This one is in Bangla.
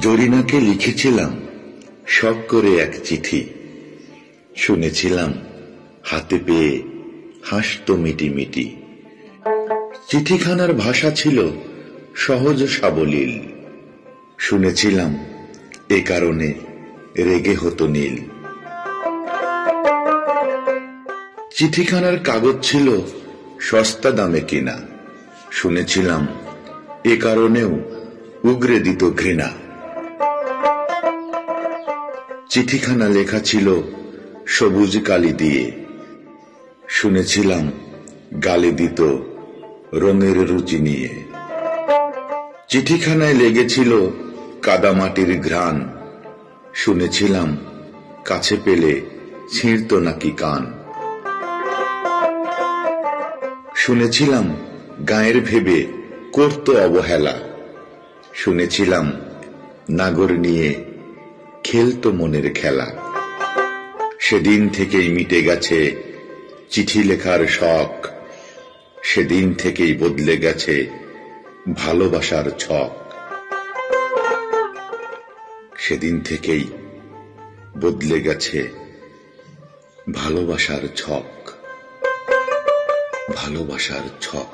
জরিনাকে লিখেছিলাম শখ করে এক চিঠি, শুনেছিলাম হাতে পেয়ে হাসতো মিটিমিটি। চিঠিখানার ভাষা ছিল সহজ সাবলীল, শুনেছিলাম এ কারণে রেগে হতো নীল। চিঠিখানার কাগজ ছিল সস্তা দামে কিনা, শুনেছিলাম এ কারণেও উগরে দিত ঘৃণা। চিঠিখানা লেখা ছিল সবুজ কালি দিয়ে, শুনেছিলাম গালি দিত রঙের রুচি নিয়ে। চিঠিখানায় লেগেছিল কাদামাটির ঘ্রাণ, শুনেছিলাম কাছে পেলে ছিঁড়ত নাকি কান। শুনেছিলাম গায়ের ভেবে করত অবহেলা, শুনেছিলাম নাগর নিয়ে খেলত মনের খেলা। সেদিন থেকেই মিটে গেছে চিঠি লেখার শখ, সেদিন থেকেই বদলে গেছে ভালোবাসার ছক। সেদিন থেকেই বদলে গেছে ভালোবাসার ছক, ভালোবাসার ছক।